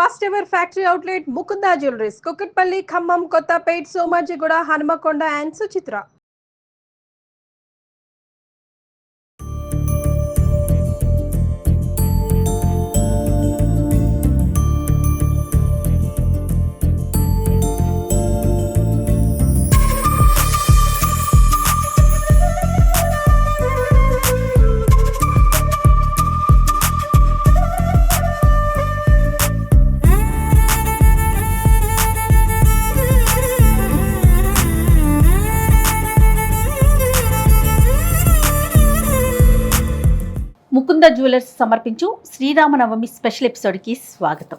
First ever factory outlet Mukunda jewelleries, Kukatpally, Khammam, Kothapet, Somajiguda, Hanamkonda and Suchitra. Mukunda jewellers సమర్పించు Sriramanavami special ఎపిసోడ్కి స్వాగతం.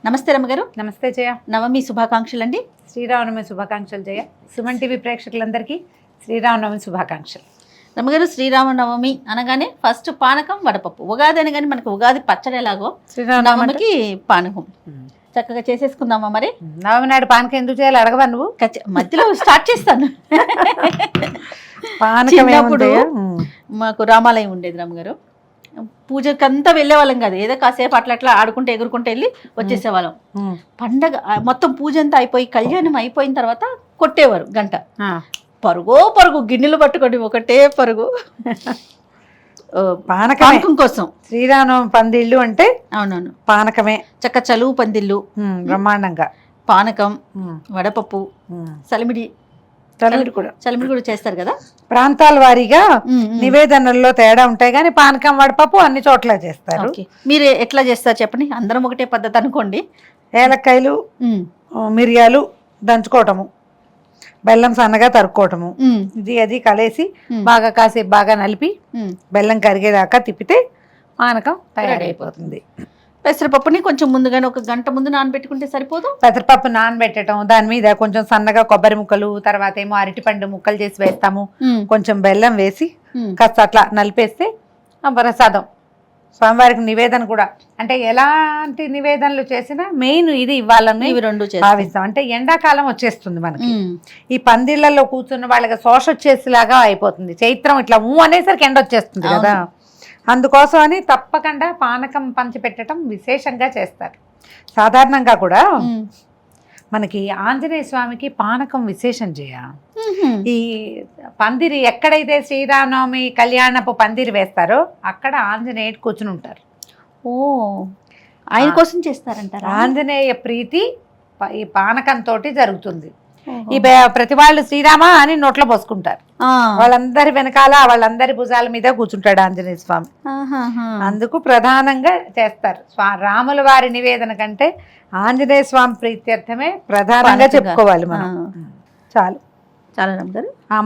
నమస్తే రమ్మగారు. నమస్తే జయ. నవమి శుభాకాంక్షలు అండి. శ్రీరామనవమి శుభాకాంక్షలు జయ. సుమన్ టీవీ ప్రేక్షకులందరికీ శ్రీరామనవమి శుభాకాంక్షలు. రమ్మగారు, శ్రీరామనవమి అనగానే ఫస్ట్ పానకం, వడపప్పు. ఉగాది అనగానే మనకు ఉగాది పచ్చడి ఎలాగో నవమికి పానకం చక్కగా చేసేసుకుందామా? మరి నవమి నాడు పానకం ఎందుకు చేయాలి అడగవా నువ్వు? మధ్యలో స్టార్ట్ చేస్తాను. చిన్నప్పుడు మాకు రామాలయం ఉండేది రమ్మగారు. పూజకంతా వెళ్ళే వాళ్ళం కాదు, ఏదో కాసేపు అట్లా అట్లా ఆడుకుంటే ఎగురుకుంటే వెళ్ళి వచ్చేసేవాళ్ళం. పండగ మొత్తం పూజ అంతా అయిపోయి కళ్యాణం అయిపోయిన తర్వాత కొట్టేవారు గంట. పరుగు గిన్నెలు పట్టుకొని ఒకటే పరుగు పానకం కోసం. శ్రీరామనవమి పందిళ్ళు అంటే అవునవును పానకమే. చక్క చలువు పందిళ్ళు బ్రహ్మాండంగా, పానకం, వడపప్పు, చలిమిడి కూడా చేస్తారు కదా. ప్రాంతాల వారీగా నివేదనల్లో తేడా ఉంటాయి కానీ పానకం, వడపప్పు అన్ని చోట్ల చేస్తారు. మీరు ఎట్లా చేస్తారు చెప్పండి? అందరం ఒకటే పద్ధతి అనుకోండి. ఏలక్కాయలు, మిరియాలు దంచుకోవటము, బెల్లం సన్నగా తరుక్కోవటము, ఇది అది కలిసి బాగా కాసేపు బాగా నలిపి బెల్లం కరిగేదాకా తిప్పితే పానకం తయారైపోతుంది. పెసరపప్పుని కొంచెం ముందుగానే ఒక గంట ముందు నానబెట్టుకుంటే సరిపోదు. పెసరపప్పు నానబెట్టడం, దాని మీద కొంచెం సన్నగా కొబ్బరి ముక్కలు, తర్వాత ఏమో అరటిపండు ముక్కలు చేసి వేస్తాము, కొంచెం బెల్లం వేసి కాస్త అట్లా నలిపేస్తే ప్రసాదం. స్వామివారికి నివేదన కూడా అంటే ఎలాంటి నివేదనలు చేసినా మెయిన్ ఇది ఇవ్వాలని ఇవి రెండు భావిస్తాం. అంటే ఎండాకాలం వచ్చేస్తుంది మనకి, ఈ పందిళ్లలో కూర్చున్న వాళ్ళకి శోష వచ్చేసేలాగా అయిపోతుంది. చైత్రం ఇట్లా అనేసరికి ఎండ వచ్చేస్తుంది కదా, అందుకోసం అని తప్పకుండా పానకం పంచిపెట్టడం విశేషంగా చేస్తారు. సాధారణంగా కూడా మనకి ఆంజనేయ స్వామికి పానకం విశేషం చేయ. ఈ పందిరి ఎక్కడైతే శ్రీరామనవమి కళ్యాణపు పందిరి వేస్తారో అక్కడ ఆంజనేయుడు కూర్చుని ఉంటారు. ఓ, ఆయన కోసం చేస్తారంటారు. ఆంజనేయ ప్రీతి ఈ పానకంతో జరుగుతుంది. ఈ ప్రతి వాళ్ళు శ్రీరామ అని నోట్లో పోసుకుంటారు. వాళ్ళందరి వెనకాల వాళ్ళందరి భుజాల మీద కూర్చుంటాడు ఆంజనేయ స్వామి. అందుకు ప్రధానంగా చేస్తారు. రాముల వారి నివేదన కంటే ఆంజనేయ స్వామి ప్రీత్యర్థమే ప్రధానంగా చెప్పుకోవాలి మనం. చాలు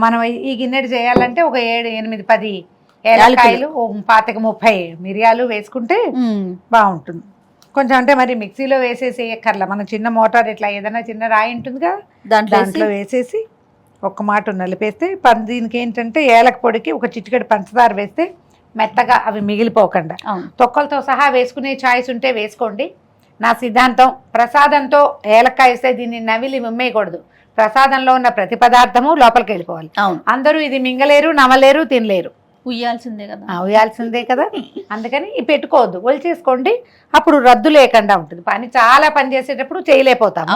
మనం ఈ గిన్నెడు చేయాలంటే ఒక 7, 8, 10 ఏలక్కాయలు, 25, 30 మిరియాలు వేసుకుంటే బాగుంటుంది. కొంచెం అంటే మరి మిక్సీలో వేసేసి ఎక్కర్లా, మన చిన్న మోటార్ ఇట్లా ఏదైనా చిన్న రాయి ఉంటుంది కదా, దాంట్లో వేసేసి ఒక్క మాట నలిపేస్తే దీనికి ఏంటంటే ఏలక పొడికి ఒక చిటికెడు పంచదార వేస్తే మెత్తగా అవి మిగిలిపోకుండా తొక్కలతో సహా వేసుకునే ఛాయిస్ ఉంటే వేసుకోండి. నా సిద్ధాంతం, ప్రసాదంతో ఏలక్కాయ వేస్తే దీన్ని నవిలి మిమ్మేయకూడదు. ప్రసాదంలో ఉన్న ప్రతి పదార్థము లోపలికి వెళ్ళిపోవాలి. అందరూ ఇది మింగలేరు, నమలేరు, తినలేరు, ఉయ్యాల్సిందే కదా. అందుకని పెట్టుకోవద్దు, ఒలిచేసుకోండి. అప్పుడు రద్దు లేకుండా ఉంటుంది. చాలా పని చేసేటప్పుడు చేయలేకపోతాం.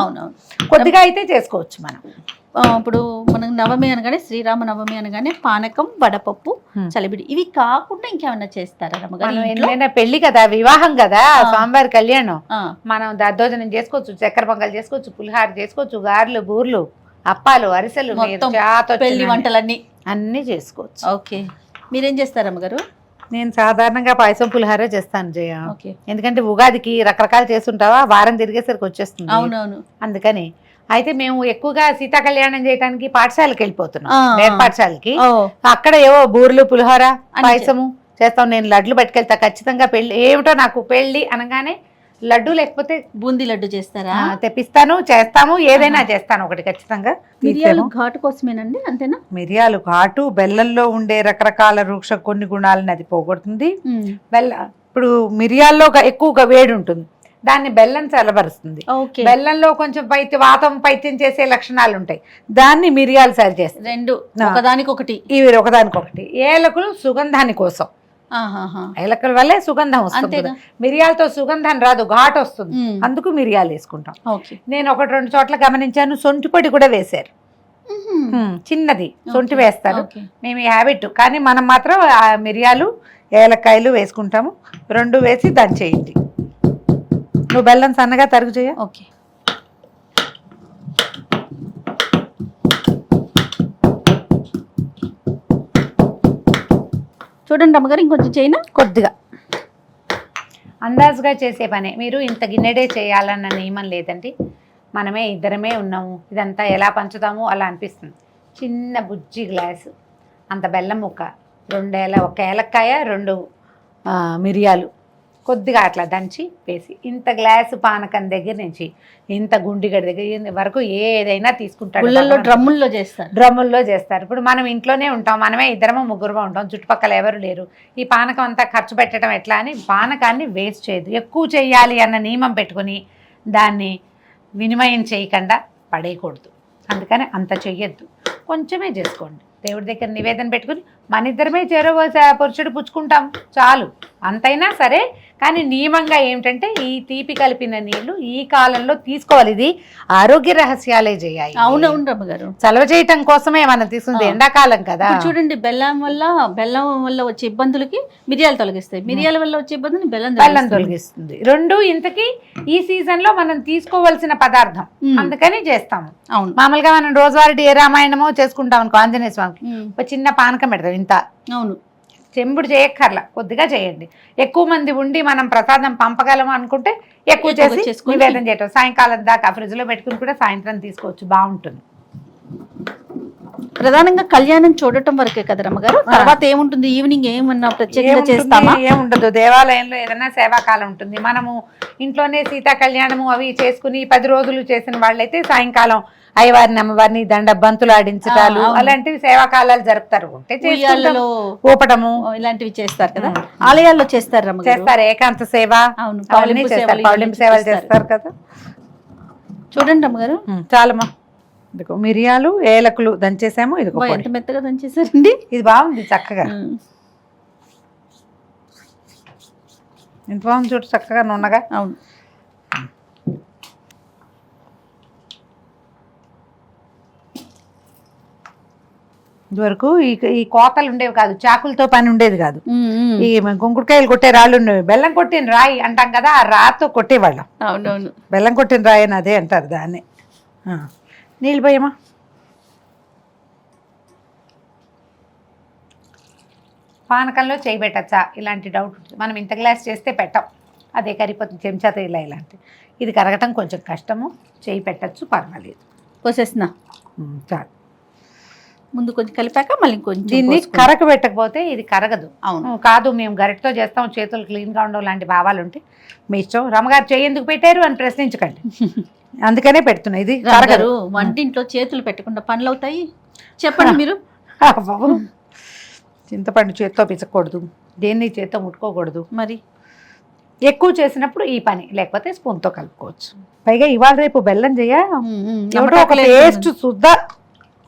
కొద్దిగా అయితే చేసుకోవచ్చు మనం. ఇప్పుడు మనం నవమి అనగానే, శ్రీరామ నవమి అనగానే పానకం, వడపప్పు, చలిబిడి ఇవి కాకుండా ఇంకేమన్నా చేస్తారా? ఏమైనా పెళ్లి కదా, వివాహం కదా, స్వామివారి కళ్యాణం, మనం దద్దోజనం చేసుకోవచ్చు, చక్కెర పొంగల్ చేసుకోవచ్చు, పులిహార చేసుకోవచ్చు, గారెలు, బూర్లు, అప్పాలు, అరిసెలు, పెళ్లి వంటలన్నీ అన్నీ చేసుకోవచ్చు. ఓకే, మీరేం చేస్తారు అమ్మగారు? నేను సాధారణంగా పాయసం, పులిహార చేస్తాను జయ. ఎందుకంటే ఉగాదికి రకరకాలు చేస్తుంటావా, వారం తిరిగేసరికి వచ్చేస్తుంది. అవునవును. అందుకని అయితే మేము ఎక్కువగా సీతా కళ్యాణం చేయడానికి పాఠశాలకి వెళ్ళిపోతున్నాం, నేర్ పాఠశాలకి. అక్కడ ఏవో బూర్లు, పులిహోర, పాయసము చేస్తాం. నేను లడ్లు పట్టుకెళ్తా ఖచ్చితంగా. పెళ్లి ఏమిటో నాకు పెళ్లి అనగానే లడ్డు లేకపోతే బూందీ లడ్డు చేస్తారా? తెప్పిస్తాను, చేస్తాము, ఏదైనా చేస్తాను ఒకటి ఖచ్చితంగా. మిరియాలు ఘాటు కోసమేనండి, అంతేనా? మిరియాలు ఘాటు, బెల్లంలో ఉండే రకరకాల వృక్ష కొన్ని గుణాలను అది పోగొడుతుంది. ఇప్పుడు మిరియాల్లో ఎక్కువగా వేడి ఉంటుంది, దాన్ని బెల్లం చల్లబరుస్తుంది. బెల్లంలో కొంచెం పైత్యం చేసే లక్షణాలు ఉంటాయి, దాన్ని మిరియాలు సరి చేస్తాయి. రెండు ఒకదానికొకటి, ఇవి ఒకదానికొకటి. ఏలకులు సుగంధాని కోసం, ఆహాహా. ఏలకల వల్లే సుగంధం వస్తుంది అంతేగా. కదా. మిరియాలతో సుగంధం రాదు, ఘాట్ వస్తుంది. మ్మ్. అందుకు మిరియాలు వేసుకుంటాం. ఓకే. నేను 1-2 చోట్ల గమనించాను, సొంటి పొడి కూడా వేశారు. చిన్నది సొంటి వేస్తారు. ఓకే. మేము ఈ హ్యాబిట్, కానీ మనం మాత్రం ఆ మిరియాలు ఏలక్కాయలు వేసుకుంటాము. 2 వేసి దంచేయండి. నువ్వు బెల్లం సన్నగా తరుగు చేయ. ఓకే. చూడండి అమ్మగారు, ఇంకొంచెం చేయనా? కొద్దిగా అందాజుగా చేసే పనే. మీరు ఇంత గిన్నెడే చేయాలన్న నియమం లేదండి. మనమే ఇద్దరమే ఉన్నాము, ఇదంతా ఎలా పంచుతాము అలా అనిపిస్తుంది. చిన్న బుజ్జి గ్లాసు అంత బెల్లం ముక్క, 1 ఏలక్కాయ, 2 మిరియాలు కొద్దిగా అట్లా దంచి వేసి, ఇంత గ్లాసు పానకం దగ్గర నుంచి ఇంత గుండిగడి దగ్గర వరకు ఏదైనా తీసుకుంటాడు. గుళ్ళల్లో డ్రమ్ముల్లో చేస్తారు. డ్రమ్ముల్లో చేస్తారు. ఇప్పుడు మనం ఇంట్లోనే ఉంటాం, మనమే ఇద్దరమో ముగ్గురమో ఉంటాం, చుట్టుపక్కల ఎవరు లేరు. ఈ పానకం అంతా ఖర్చు పెట్టడం ఎట్లా అని పానకాన్ని వేస్ట్ చేయదు. ఎక్కువ చేయాలి అన్న నియమం పెట్టుకుని దాన్ని వినిమయం చేయకుండా పడేయకూడదు. అందుకని అంత చెయ్యొద్దు, కొంచెమే చేసుకోండి. దేవుడి దగ్గర నివేదన పెట్టుకుని మన ఇద్దరమే పురుషుడు పుచ్చుకుంటాం చాలు, అంతైనా సరే. కానీ నియమంగా ఏమిటంటే ఈ తీపి కలిపిన నీళ్లు ఈ కాలంలో తీసుకోవాలి. ఇది ఆరోగ్య రహస్యాలే చేయాలి. అవునవును రమ్మగారు, చలవ చేయటం కోసమే మనం తీసుకుంది, ఎండాకాలం కదా. ఇప్పుడు చూడండి, బెల్లం వల్ల వచ్చే ఇబ్బందులకి మిరియాలు తొలగిస్తాయి, మిరియాల వల్ల వచ్చే ఇబ్బందులు బెల్లం తొలగిస్తుంది. 2 ఇంతకీ ఈ సీజన్ లో మనం తీసుకోవాల్సిన పదార్థం, అందుకని చేస్తాము. అవును. మామూలుగా మనం రోజువారీ ఏ రామాయణమో చేసుకుంటాం అనుకో, ఆంజనేయ స్వామికి ఒక చిన్న పానకం పెడతాం ఇంత. అవును. చెంబుడు చేయక్కర్లా, కొద్దిగా చేయండి. ఎక్కువ మంది ఉండి మనం ప్రసాదం పంపగలము అనుకుంటే ఎక్కువ చేసి నివేదన చేయటం. సాయంకాలం దాకా ఫ్రిడ్జ్ లో పెట్టుకుని కూడా సాయంత్రం తీసుకోవచ్చు, బాగుంటుంది. ప్రధానంగా కళ్యాణం చూడటం వరకే కదా రమ్మగారు, తర్వాత ఏముంటుంది? ఈవినింగ్ ఏమన్నా ప్రత్యేకంగా చేస్తామా? ఏముండదు, దేవాలయంలో ఏదైనా సేవాకాలం ఉంటుంది. మనము ఇంట్లోనే సీతా కళ్యాణము అవి చేసుకుని 10 రోజులు చేసిన వాళ్ళైతే సాయంకాలం అయ్యవారిని అమ్మవారిని బంతులు ఆడించటాలు అలాంటివి సేవాకాలాలు జరుపుతారు. ఊపటము ఇలాంటివి చేస్తారు కదా, ఆలయాల్లో చేస్తారు. ఏకాంత సేవ, పౌలింపు సేవలు చేస్తారు కదా. చూడండి అమ్మగారు, చాలమ్మా. ఇదిగో మిరియాలు ఏలకులు దంచేసాము. ఇదిగో ఎంత మెత్తగా దంచేసారండి. ఇది బాగుంది, చక్కగా ఎంత బాగుంది చూడు, చక్కగా నున్నగా. అవును. ఇదివరకు ఈ కోతలు ఉండేవి కాదు, చాకులతో పని ఉండేది కాదు. ఈ గుంకుడుకాయలు కొట్టే రాళ్ళు ఉండేవి. బెల్లం కొట్టిన రాయి అంటాం కదా, ఆ రాతో కొట్టేవాళ్ళం. అవునవును. బెల్లం కొట్టిన రాయి అని అదే అంటారు దాన్ని. నీళ్ళు పోయమ్మా. పానకంలో చేయి పెట్టచ్చా ఇలాంటి డౌట్ ఉంటుంది. మనం ఇంత గ్లాస్ చేస్తే పెట్టం, అదే కరిగిపోతుంది చెంచాతో ఇలాంటి. ఇది కరగటం కొంచెం కష్టము, చేయి పెట్టచ్చు, పర్వాలేదు. పోసేస్తున్నా చాలు. ముందు కొంచెం కలిపాక మళ్ళీ కొంచెం దీన్ని కరక పెట్టకపోతే ఇది కరగదు. అవును. కాదు మేము గరిటతో చేస్తాం, చేతులు క్లీన్గా ఉండవు లాంటి భావాలు ఉంటాయి. మీ ఇష్టం. రమ్మగారు చేయి ఎందుకు పెట్టారు అని ప్రశ్నించకండి, అందుకనే పెడుతున్నా. ఇది కరగరు. వంటింట్లో చేతులు పెట్టకుండా పనులు అవుతాయి. చెప్పండి మీరు. బాబు, చింతపండు చేత్తో పిచ్చకూడదు, దేన్ని చేత్తో ముట్టుకోకూడదు. మరి ఎక్కువ చేసినప్పుడు ఈ పని, లేకపోతే స్పూన్తో కలుపుకోవచ్చు. పైగా ఇవాళ రేపు బెల్లం ఒక టేస్ట్ సుద్దా,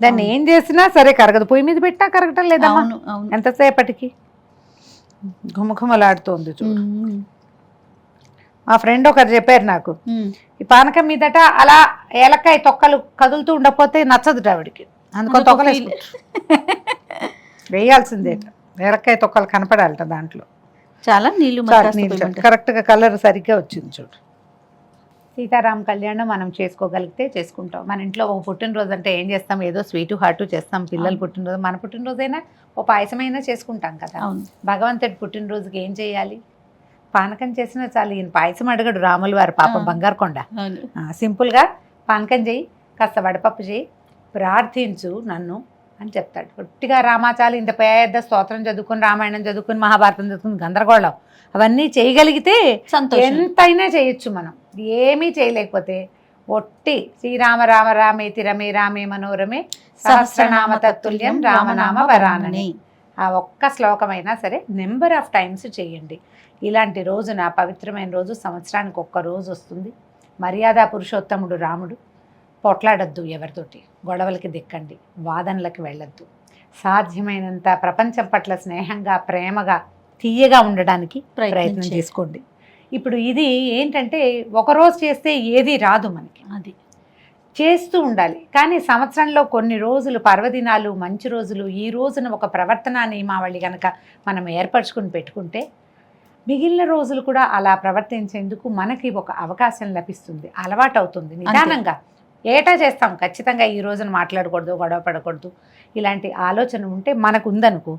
దాన్ని ఏం చేసినా సరే కరగదు. పొయ్యి మీద పెట్టా కరగటం లేదా ఎంతసేపటికి ఘుమఘుమలాడుతోంది చూడు. మా ఫ్రెండ్ ఒకరు చెప్పారు నాకు, ఈ పానకం మీదట అలా ఏలక్కాయ తొక్కలు కదులుతూ ఉండకపోతే నచ్చదు ఆవిడికి, అందుకని తొక్కలు వేయాల్సిందే. ఏలక్కాయ తొక్కలు కనపడాలట దాంట్లో. చాలా నీళ్ళు కరెక్ట్గా కలర్ సరిగ్గా వచ్చింది చూడు. సీతారాం కళ్యాణం మనం చేసుకోగలిగితే చేసుకుంటాం. మన ఇంట్లో ఒక పుట్టినరోజు అంటే ఏం చేస్తాం, ఏదో స్వీటు హాటు చేస్తాం. పిల్లల పుట్టినరోజు, మన పుట్టినరోజైనా ఓ పాయసమైనా చేసుకుంటాం కదా. భగవంతుడి పుట్టినరోజుకి ఏం చేయాలి? పానకం చేసినా చాలు. ఈయన పాయసం అడగడు రాముల వారు, పాపం బంగారు కొండ. సింపుల్గా పానకం చేయి, కాస్త వడపప్పు చేయి, ప్రార్థించు నన్ను అని చెప్తాడు. గట్టిగా రామాచాలు ఇంత పెద్ద స్తోత్రం చదువుకుని, రామాయణం చదువుకుని, మహాభారతం చదువుకుని, గందరగోళం అవన్నీ చేయగలిగితే ఎంతైనా చేయొచ్చు. మనం ఏమీ చేయలేకపోతే ఒట్టి శ్రీరామ రామ రామేతి రమే రామే మనోరమే సహస్రనామ తత్తుల్యం రామనామ వరానని ఆ ఒక్క శ్లోకమైనా సరే నెంబర్ ఆఫ్ టైమ్స్ చేయండి. ఇలాంటి రోజున పవిత్రమైన రోజు సంవత్సరానికి ఒక్క రోజు వస్తుంది. మర్యాద పురుషోత్తముడు రాముడు. పొట్లాడద్దు ఎవరితోటి, గొడవలకి దిక్కండి, వాదనలకు వెళ్ళొద్దు. సాధ్యమైనంత ప్రపంచం పట్ల స్నేహంగా, ప్రేమగా తీయగా ఉండడానికి ప్రయత్నం ప్రయత్నం చేయాలి. చేసుకోండి. ఇప్పుడు ఇది ఏంటంటే ఒకరోజు చేస్తే ఏది రాదు మనకి, అది చేస్తూ ఉండాలి. కానీ సంవత్సరంలో కొన్ని రోజులు పర్వదినాలు, మంచి రోజులు, ఈ రోజున ఒక ప్రవర్తన నియమావళి కనుక మనం ఏర్పరచుకుని పెట్టుకుంటే మిగిలిన రోజులు కూడా అలా ప్రవర్తించేందుకు మనకి ఒక అవకాశం లభిస్తుంది, అలవాటు అవుతుంది. నిదానంగా ఏటా చేస్తాం, ఖచ్చితంగా ఈ రోజున మాట్లాడకూడదు, గొడవ పడకూడదు, ఇలాంటి ఆలోచన ఉంటే మనకు ఉందనుకో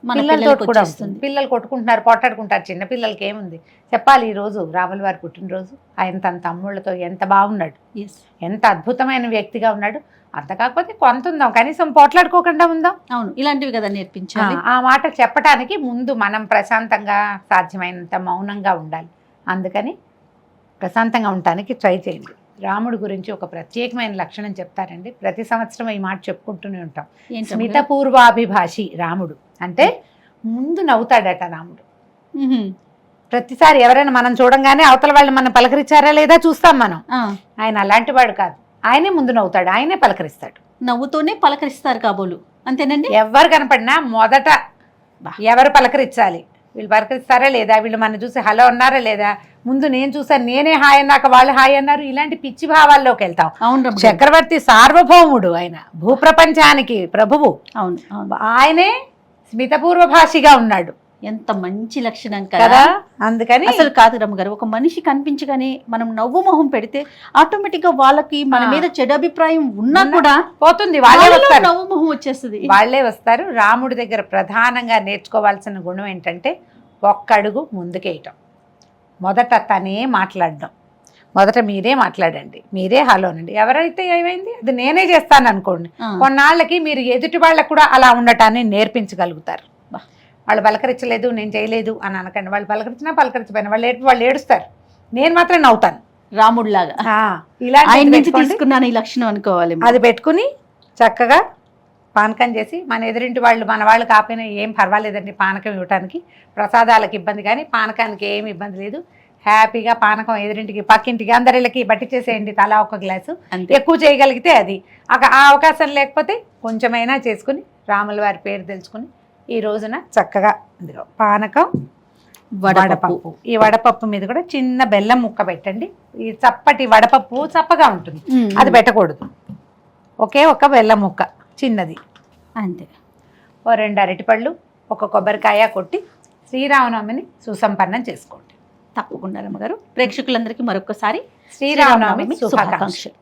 మన పిల్లలతో పిల్లలకు కూడా వచ్చేస్తుంది. ఉంటుంది. పిల్లలు కొట్టుకుంటున్నారు, పోట్లాడుకుంటారు, చిన్న పిల్లలకి ఏముంది చెప్పాలి. ఈరోజు రాముల వారి పుట్టినరోజు, ఆయన తన తమ్ముళ్ళతో ఎంత బాగున్నాడు, Yes. ఎంత అద్భుతమైన వ్యక్తిగా ఉన్నాడు. అంత కాకపోతే కొంత ఉందాం, కనీసం పోట్లాడుకోకుండా ఉందాం. అవును, ఇలాంటివి కదా నేర్పించాలి. ఆ మాట చెప్పడానికి ముందు మనం ప్రశాంతంగా, సాధ్యమైనంత మౌనంగా ఉండాలి. అందుకని ప్రశాంతంగా ఉండటానికి ట్రై చేయండి. రాముడి గురించి ఒక ప్రత్యేకమైన లక్షణం చెప్తారండి, ప్రతి సంవత్సరం ఈ మాట చెప్పుకుంటూనే ఉంటాం. ఏంటమ్మా? స్మితపూర్వాభిభాషి రాముడు అంటే ముందు నవ్వుతాడట రాముడు. మ్హూ. ప్రతిసారి ఎవరైనా మనం చూడంగానే అవతల వాళ్ళు మనం పలకరించారా లేదా చూస్తాం మనం. ఆ, ఆయన అలాంటి వాడు కాదు, ఆయనే ముందు నవ్వుతాడు, ఆయనే పలకరిస్తాడు. నవ్వుతోనే పలకరిస్తారు కాబోలు, అంతేనండి. ఎవరు కనపడినా మొదట ఎవరు పలకరించాలి, వీళ్ళు పలకరిస్తారా లేదా, వీళ్ళు మన చూసి హలో అన్నారా లేదా, ముందు నేను చూసాను, నేనే హాయ్ అన్నాక వాళ్ళు హాయ్ అన్నారు, ఇలాంటి పిచ్చి భావాల్లోకి వెళ్తాం. అవును రమ్మ గారు. చక్రవర్తి సార్వభౌముడు, ఆయన భూప్రపంచానికి ప్రభువు, అవును అవును, ఆయనే స్మితపూర్వ భాషిగా ఉన్నాడు ఎంత మంచి లక్షణం కదా. కదా. అందుకని అసలు కాదు రమ్మ గారు, ఒక మనిషి కనిపించగానే మనం నవ్వు మొహం పెడితే ఆటోమేటిక్ గా వాళ్ళకి మన మీద చెడు అభిప్రాయం ఉన్నా కూడా పోతుంది, వాళ్ళే వాళ్ళలో వస్తారు, నవ్వు మొహం వచ్చేస్తుంది. వాళ్ళే వస్తారు. రాముడి దగ్గర ప్రధానంగా నేర్చుకోవాల్సిన గుణం ఏంటంటే ఒక్క అడుగు ముందుకేయటం. మొదట తనే మాట్లాడడం, మొదట మీరే మాట్లాడండి, మీరే హలోనండి. ఎవరైతే ఏమైంది అది నేనే చేస్తాను అనుకోండి, ఆ. కొన్నాళ్ళకి మీరు ఎదుటి వాళ్ళకు కూడా అలా ఉండటాన్ని నేర్పించగలుగుతారు. వాళ్ళు పలకరించలేదు, నేను చేయలేదు అని అనకండి. వాళ్ళు పలకరించినా పలకరించపోయినా వాళ్ళు ఏడుస్తారు, నేను మాత్రం నవ్వుతాను. రాముడిలాగా ఇలాంటి ఆయన నుంచి తీసుకున్నాను ఈ లక్షణం అనుకోవాలి. అది పెట్టుకుని చక్కగా పానకం చేసి, మన ఎదురింటి వాళ్ళు మన వాళ్ళు కాకపోయినా ఏం పర్వాలేదండి పానకం ఇవ్వటానికి, ప్రసాదాలకు ఇబ్బంది కానీ పానకానికి ఏమి ఇబ్బంది లేదు. హ్యాపీగా పానకం ఎదురింటికి, పక్కింటికి, అందరిళ్ళకి బట్టి చేసేయండి తలా ఒక గ్లాసు. అంతే. ఎక్కువ చేయగలిగితే అది, ఆ అవకాశం లేకపోతే కొంచెమైనా చేసుకుని రాముల వారి పేరు తెలుసుకుని ఈ రోజున చక్కగా ఇదిగో పానకం, వడపప్పు. ఈ వడపప్పు మీద కూడా చిన్న బెల్లం ముక్క పెట్టండి. ఈ చప్పటి వడపప్పు చప్పగా ఉంటుంది, అది పెట్టకూడదు. ఒకే ఒక బెల్లం ముక్క చిన్నది అంతే. ఓ 2 అరటిపళ్ళు, ఒక కొబ్బరికాయ కొట్టి శ్రీరామనవమిని సుసంపన్నం చేసుకోండి. తప్పకుండా రమ్మగారు. ప్రేక్షకులందరికీ మరొకసారి శ్రీరామనవమి శుభాకాంక్షలు.